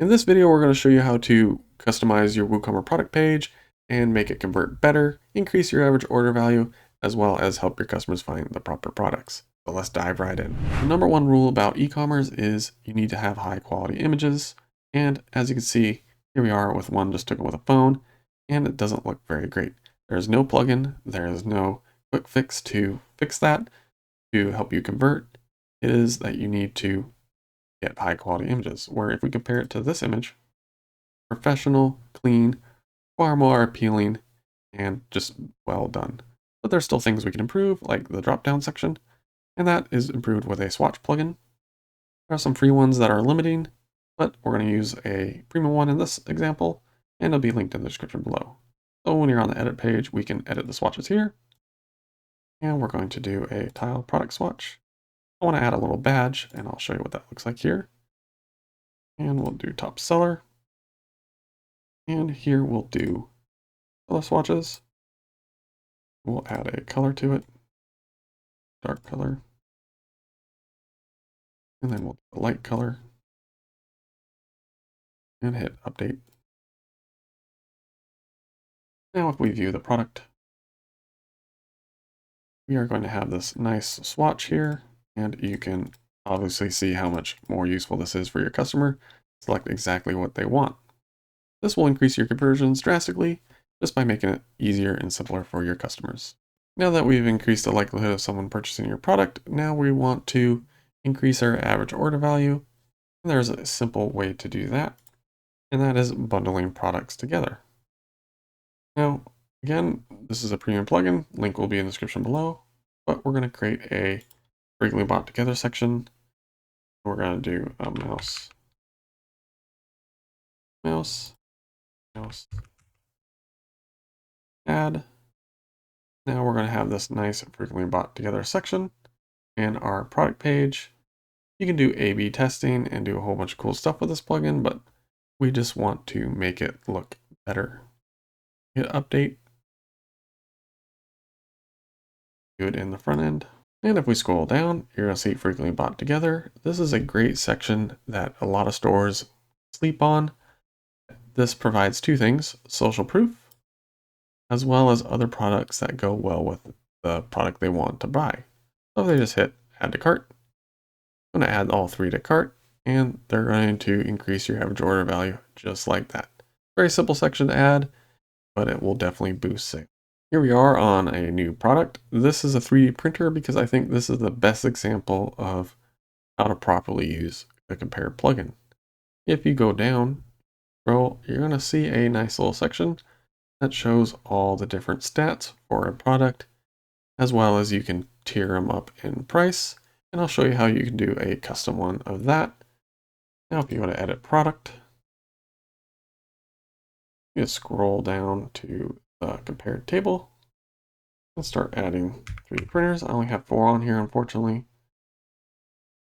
In this video, we're going to show you how to customize your WooCommerce product page and make it convert better, increase your average order value, as well as help your customers find the proper products. So let's dive right in. The number one rule about e-commerce is you need to have high quality images. And as you can see, here we are with one just taken with a phone, and it doesn't look very great. There's no plugin, there is no quick fix to fix that, to help you convert. It is that you need to get high quality images, where if we compare it to this image, professional, clean, far more appealing, and just well done. But there's still things we can improve, like the drop-down section, and that is improved with a Swatch plugin. There are some free ones that are limiting, but we're going to use a premium one in this example, and it'll be linked in the description below. So when you're on the edit page, we can edit the swatches here, and we're going to do a tile product swatch. I want to add a little badge, and I'll show you what that looks like here. And we'll do top seller. And here we'll do color swatches. We'll add a color to it, dark color. And then we'll do a light color. And hit update. Now if we view the product, we are going to have this nice swatch here. And you can obviously see how much more useful this is for your customer. Select exactly what they want. This will increase your conversions drastically just by making it easier and simpler for your customers. Now that we've increased the likelihood of someone purchasing your product, now we want to increase our average order value. And there's a simple way to do that, and that is bundling products together. Now, again, this is a premium plugin. Link will be in the description below, but we're going to create a frequently bought together section. We're going to do a mouse, add. Now we're going to have this nice frequently bought together section and our product page. You can do A/B testing and do a whole bunch of cool stuff with this plugin, but we just want to make it look better. Hit update. Do it in the front end. And if we scroll down, you're going to see frequently bought together. This is a great section that a lot of stores sleep on. This provides two things: social proof, as well as other products that go well with the product they want to buy. So they just hit add to cart. I'm going to add all three to cart, and they're going to increase your average order value just like that. Very simple section to add, but it will definitely boost sales. Here we are on a new product. This is a 3D printer because I think this is the best example of how to properly use a compare plugin. If you go down, scroll, you're going to see a nice little section that shows all the different stats for a product, as well as you can tier them up in price. And I'll show you how you can do a custom one of that. Now, if you go to edit product, you just scroll down to the compared table and start adding 3D printers. I only have 4 on here, unfortunately.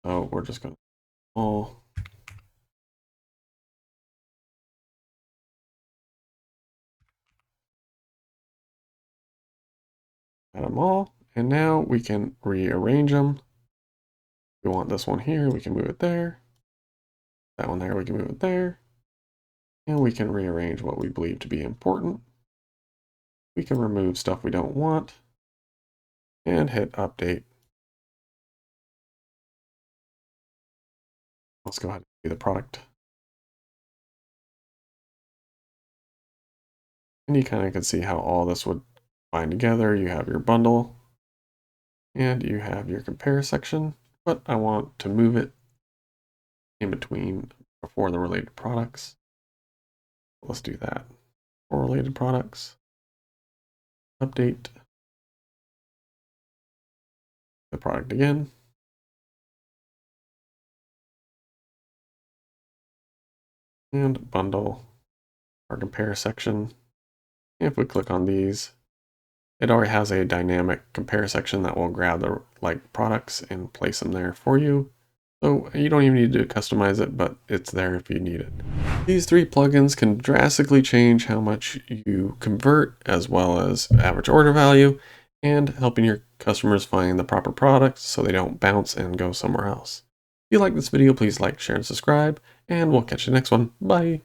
So we're just going to all add them all, and now we can rearrange them. If we want this one here, we can move it there. That one there, we can move it there. And we can rearrange what we believe to be important. We can remove stuff we don't want and hit update. Let's go ahead and do the product. And you kind of can see how all this would bind together. You have your bundle and you have your compare section, but I want to move it in between before the related products. Let's do that. For related products, update the product again. And bundle our compare section. If we click on these, it already has a dynamic compare section that will grab the like products and place them there for you. So you don't even need to customize it, but it's there if you need it. These 3 plugins can drastically change how much you convert, as well as average order value, and helping your customers find the proper products so they don't bounce and go somewhere else. If you like this video, please like, share, and subscribe. and we'll catch you next one. Bye.